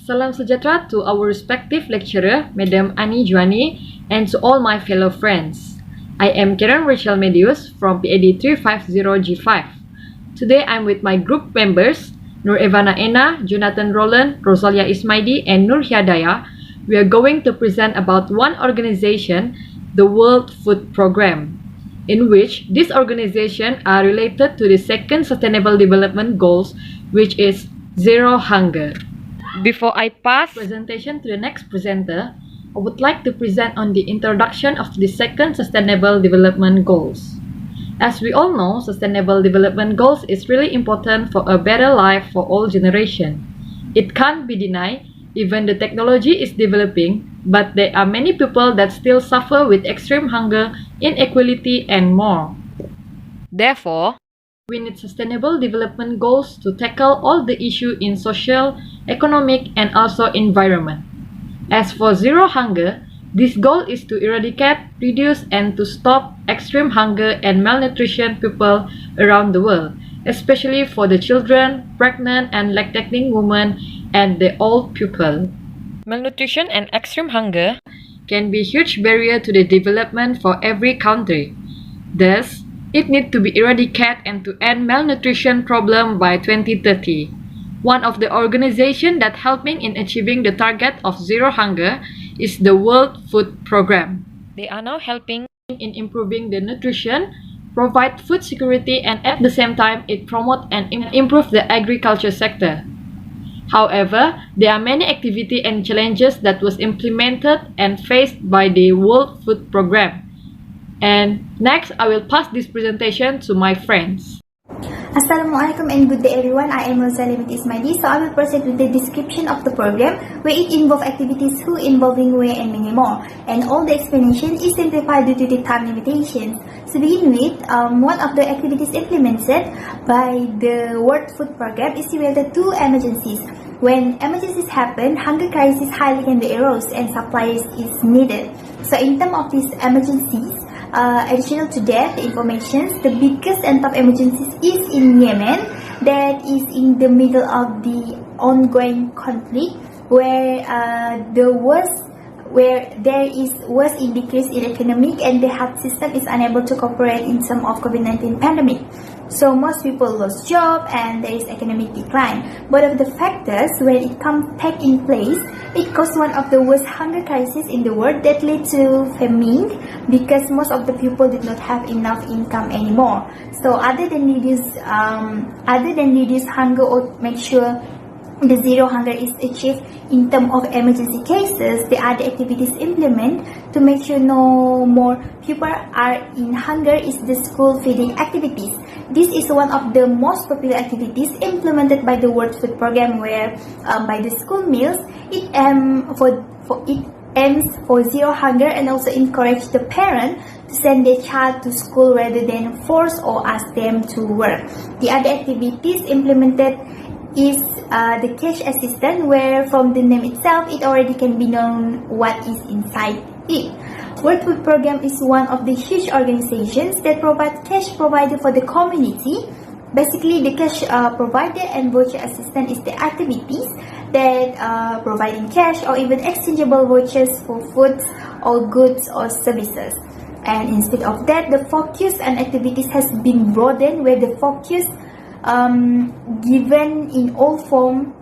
Salam sejahtera to our respective lecturer, Madam Ani Juani, and to all my fellow friends. I am Caren Rechel Medius from PAD350 G5. Today I'm with my group members, Nurevanna Enna, Jonathan Roland, Rozaliah Ismaidi, and Hiadayah. We are going to present about one organization, the World Food Programme, in which this organization are related to the second Sustainable Development Goals, which is Zero Hunger. Before I pass presentation to the next presenter, I would like to present on the introduction of the second Sustainable Development Goals. As we all know, Sustainable Development Goals is really important for a better life for all generations. It can't be denied, even the technology is developing, but there are many people that still suffer with extreme hunger, inequality, and more. Therefore, we need Sustainable Development Goals to tackle all the issues in social, economic, and also environment. As for Zero Hunger, this goal is to eradicate, reduce, and to stop extreme hunger and malnutrition people around the world, especially for the children, pregnant and lactating women, and the old people. Malnutrition and extreme hunger can be a huge barrier to the development for every country. Thus, it needs to be eradicated and to end malnutrition problem by 2030. One of the organizations that helping in achieving the target of Zero Hunger is the World Food Programme. They are now helping in improving the nutrition, provide food security, and at the same time it promote and improve the agriculture sector. However, there are many activities and challenges that was implemented and faced by the World Food Programme. And next, I will pass this presentation to my friends. Assalamualaikum and good day everyone. I am Rechel Medius Ismaidi. So I will proceed with the description of the program, where it involves activities who, involving, where, and many more. And all the explanation is simplified due to the time limitations. To begin with, one of the activities implemented by the World Food Programme is related to emergencies. When emergencies happen, hunger crisis highly can be arose and supplies is needed. So in terms of these emergencies, additional to that, the information, the biggest and top emergencies is in Yemen, that is in the middle of the ongoing conflict, where there is worse in decrease in economic and the health system is unable to cooperate in some of COVID-19 pandemic. So most people lost job and there is economic decline. But of the factors, when it take in place, it caused one of the worst hunger crises in the world that led to famine, because most of the people did not have enough income anymore. So other than reduce hunger or make sure the zero hunger is achieved in terms of emergency cases, the other activities implement to make sure no more people are in hunger is the school feeding activities. This is one of the most popular activities implemented by the World Food Programme, where by the school meals, it aims for zero hunger and also encourage the parent to send their child to school rather than force or ask them to work. The other activities implemented is the cash assistance, where from the name itself it already can be known what is inside it. World Food Programme is one of the huge organizations that provide cash provided for the community. Basically, the cash provider and voucher assistance is the activities that providing cash or even exchangeable vouchers for foods or goods or services. And instead of that, the focus and activities has been broadened, where the focus given in all form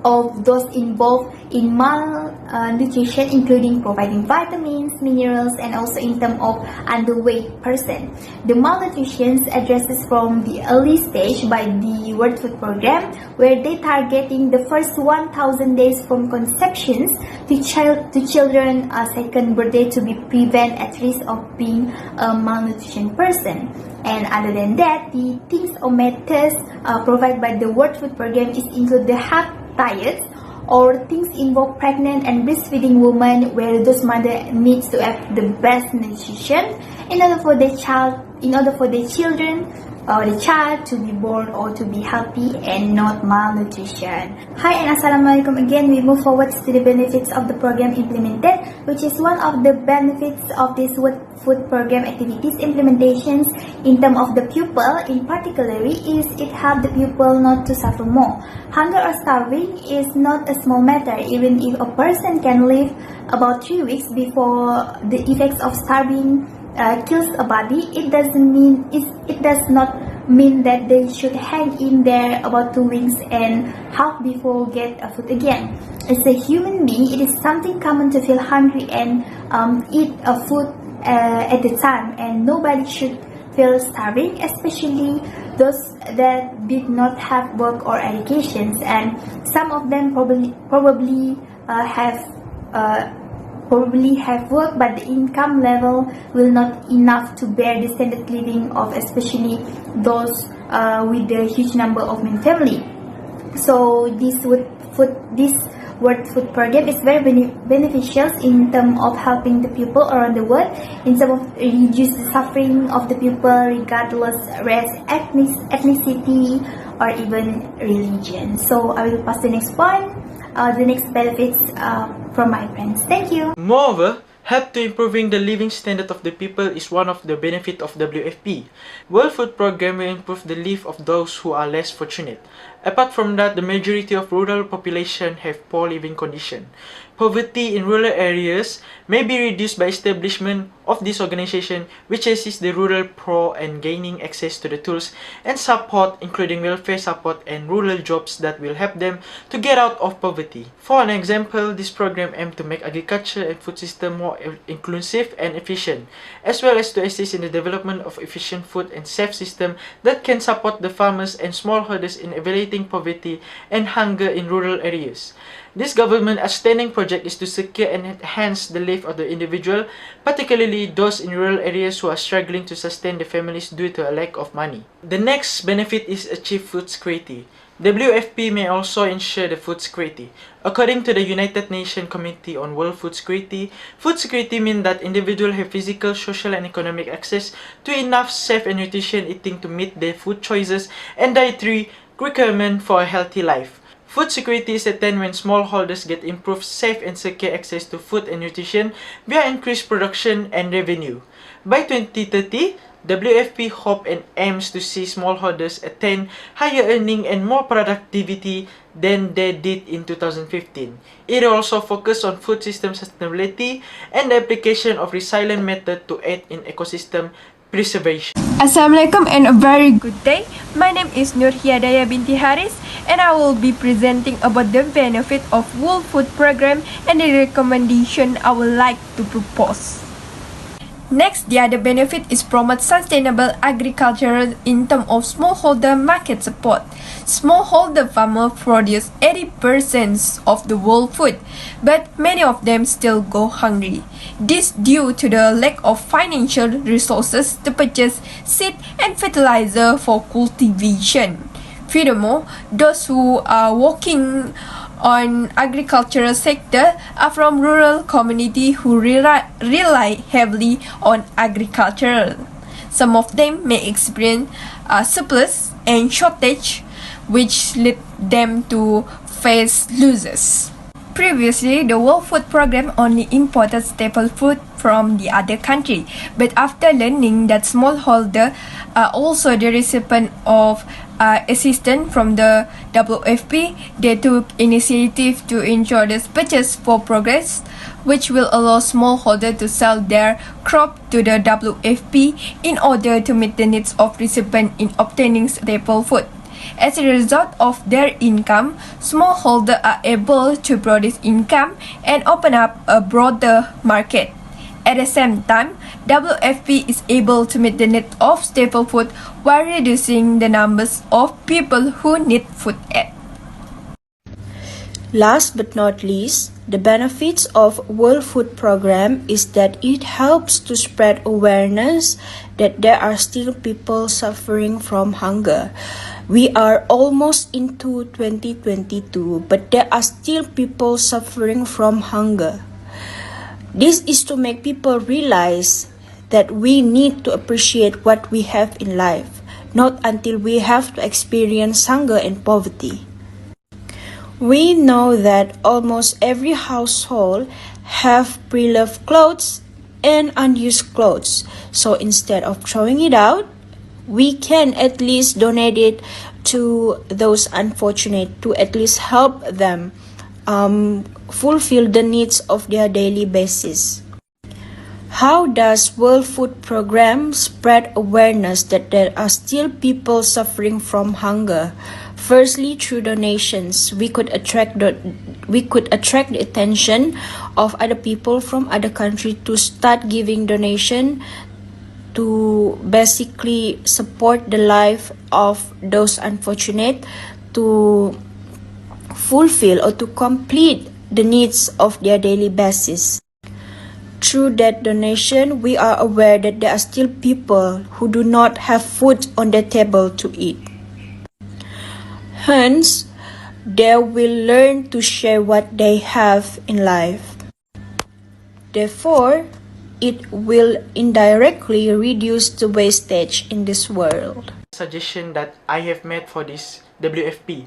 of those involved in malnutrition, including providing vitamins, minerals, and also in terms of underweight person. The malnutrition addresses from the early stage by the World Food Programme, where they targeting the first 1,000 days from conceptions to children second birthday to be prevent at risk of being a malnutrition person. And other than that, the things or methods provided by the World Food Programme is include the hard diets, or things involve pregnant and breastfeeding women, where those mother needs to have the best nutrition in order for their children the child to be born or to be healthy and not malnutrition. Hi and Assalamualaikum again. We move forward to the benefits of the program implemented, which is one of the benefits of this food program activities implementations in terms of the pupil in particular is it helps the pupil not to suffer more. Hunger or starving is not a small matter. Even if a person can live about 3 weeks before the effects of starving kills a body, it does not mean that they should hang in there about 2 weeks and half before get a food again. As a human being, it is something common to feel hungry and eat a food at the time, and nobody should feel starving, especially those that did not have work or educations, and some of them probably have work, but the income level will not enough to bear the standard living of especially those with a huge number of main family. So this World Food Program is very beneficial in terms of helping the people around the world, in terms of reduce the suffering of the people regardless race, ethnicity, or even religion. So I will pass the next point, the next benefits from my friends. Thank you. Moreover, help to improving the living standard of the people is one of the benefits of WFP. World Food Program will improve the life of those who are less fortunate. Apart from that, the majority of rural population have poor living condition. Poverty in rural areas may be reduced by establishment of this organization, which assists the rural poor in gaining access to the tools and support, including welfare support and rural jobs that will help them to get out of poverty. For an example, this program aims to make agriculture and food system more inclusive and efficient, as well as to assist in the development of efficient food and safe system that can support the farmers and smallholders in alleviating poverty and hunger in rural areas. This government outstanding project is to secure and enhance the life of the individual, particularly those in rural areas who are struggling to sustain their families due to a lack of money. The next benefit is achieve food security. WFP may also ensure the food security. According to the United Nations Committee on World Food Security means that individuals have physical, social, and economic access to enough safe and nutritious eating to meet their food choices and dietary requirements for a healthy life. Food security is attained when smallholders get improved, safe, and secure access to food and nutrition via increased production and revenue. By 2030, WFP hopes and aims to see smallholders attain higher earning and more productivity than they did in 2015. It also focuses on food system sustainability and the application of resilient method to aid in ecosystem preservation. Assalamualaikum and a very good day. My name is Hiadayah Binti and I will be presenting about the benefit of World Food Program and the recommendation I would like to propose. Next, the other benefit is promote sustainable agriculture in terms of smallholder market support. Smallholder farmers produce 80% of the world food, but many of them still go hungry. This due to the lack of financial resources to purchase seed and fertilizer for cultivation. Furthermore, those who are working on agricultural sector are from rural community who rely heavily on agriculture. Some of them may experience a surplus and shortage, which lead them to face losses. Previously, the World Food Program only imported staple food from the other country, but after learning that smallholders are also the recipient of assistance from the WFP, they took initiative to ensure this purchase for progress, which will allow smallholders to sell their crop to the WFP in order to meet the needs of recipients in obtaining staple food. As a result of their income, smallholders are able to produce income and open up a broader market. At the same time, WFP is able to meet the need of staple food while reducing the numbers of people who need food aid. Last but not least, the benefits of World Food Program is that it helps to spread awareness that there are still people suffering from hunger. We are almost into 2022, but there are still people suffering from hunger. This is to make people realize that we need to appreciate what we have in life, not until we have to experience hunger and poverty. We know that almost every household have pre-loved clothes and unused clothes, so instead of throwing it out, we can at least donate it to those unfortunate to at least help them fulfill the needs of their daily basis. How does World Food Program spread awareness that there are still people suffering from hunger? Firstly, through donations, we could attract the attention of other people from other countries to start giving donation to basically support the life of those unfortunate to fulfill or to complete the needs of their daily basis. Through that donation, we are aware that there are still people who do not have food on their table to eat. Hence, they will learn to share what they have in life. Therefore, it will indirectly reduce the wastage in this world. Suggestion that I have made for this WFP.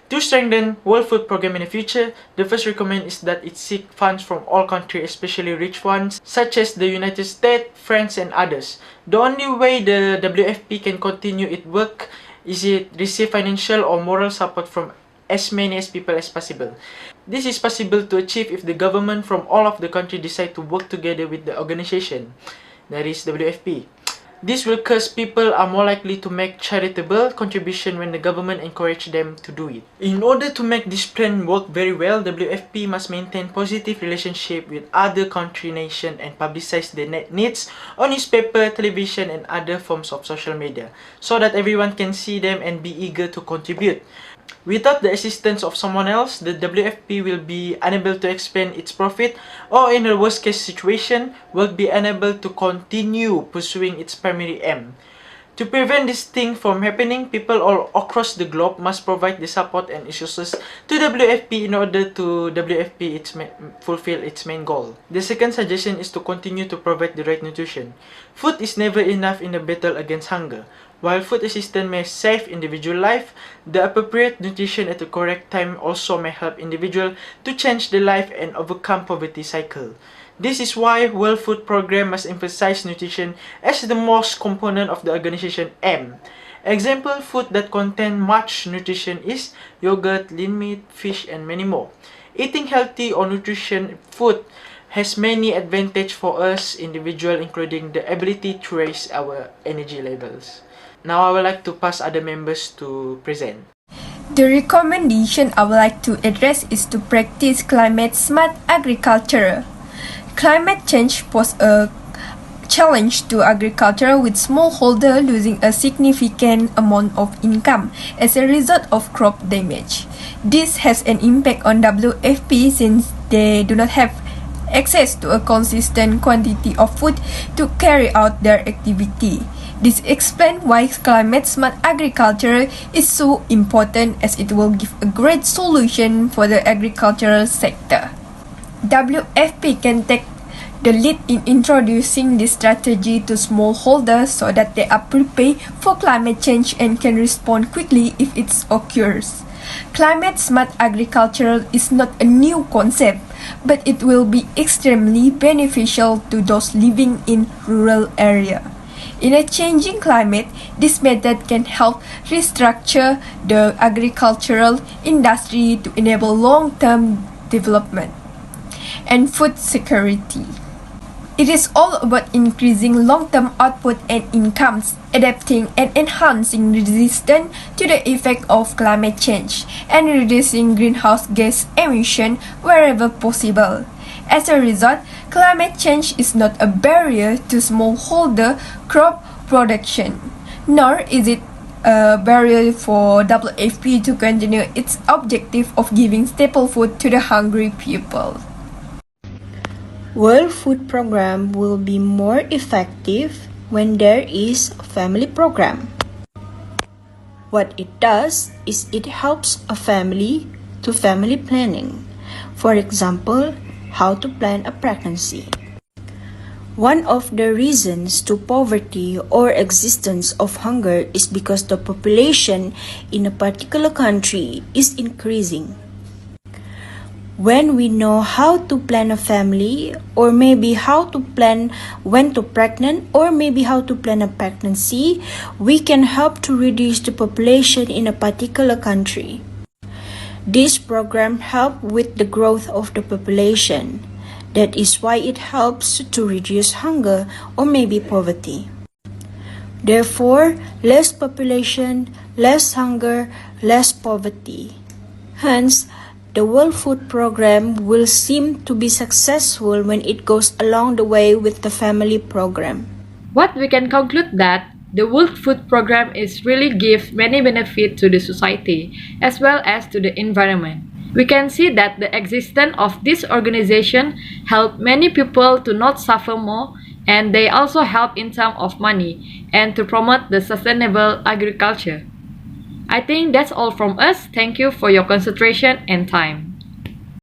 To strengthen World Food Program in the future, the first recommend is that it seek funds from all countries, especially rich ones, such as the United States, France, and others. The only way the WFP can continue its work is it receive financial or moral support from as many as people as possible. This is possible to achieve if the government from all of the countries decide to work together with the organization, that is WFP. This will cause people are more likely to make charitable contribution when the government encourage them to do it. In order to make this plan work very well, WFP must maintain positive relationship with other country nation and publicize their needs on newspaper, television, and other forms of social media, so that everyone can see them and be eager to contribute. Without the assistance of someone else, the WFP will be unable to expand its profit, or in a worst case situation, will be unable to continue pursuing its primary aim. To prevent this thing from happening, people all across the globe must provide the support and resources to WFP in order to WFP fulfill its main goal. The second suggestion is to continue to provide the right nutrition. Food is never enough in the battle against hunger. While food assistance may save individual life, the appropriate nutrition at the correct time also may help individual to change their life and overcome poverty cycle. This is why World Food Program must emphasize nutrition as the most component of the organization aim. Example food that contain much nutrition is yogurt, lean meat, fish, and many more. Eating healthy or nutrition food has many advantages for us individual, including the ability to raise our energy levels. Now I would like to pass other members to present. The recommendation I would like to address is to practice climate smart agriculture. Climate change poses a challenge to agriculture, with smallholders losing a significant amount of income as a result of crop damage. This has an impact on WFP since they do not have access to a consistent quantity of food to carry out their activity. This explains why climate smart agriculture is so important, as it will give a great solution for the agricultural sector. WFP can take the lead in introducing this strategy to smallholders so that they are prepared for climate change and can respond quickly if it occurs. Climate smart agriculture is not a new concept, but it will be extremely beneficial to those living in rural areas. In a changing climate, this method can help restructure the agricultural industry to enable long-term development and food security. It is all about increasing long-term output and incomes, adapting and enhancing resistance to the effect of climate change, and reducing greenhouse gas emission wherever possible. As a result, climate change is not a barrier to smallholder crop production, nor is it a barrier for WFP to continue its objective of giving staple food to the hungry people. World Food Program will be more effective when there is a family program. What it does is it helps a family to family planning. For example, how to plan a pregnancy. One of the reasons to poverty or existence of hunger is because the population in a particular country is increasing. When we know how to plan a family, or maybe how to plan when to pregnant, or maybe how to plan a pregnancy, we can help to reduce the population in a particular country. This program helps with the growth of the population. That is why it helps to reduce hunger or maybe poverty. Therefore, less population, less hunger, less poverty. Hence, the World Food Program will seem to be successful when it goes along the way with the family program. What we can conclude that the World Food Program is really gives many benefits to the society as well as to the environment. We can see that the existence of this organization help many people to not suffer more, and they also help in terms of money and to promote the sustainable agriculture. I think that's all from us. Thank you for your concentration and time.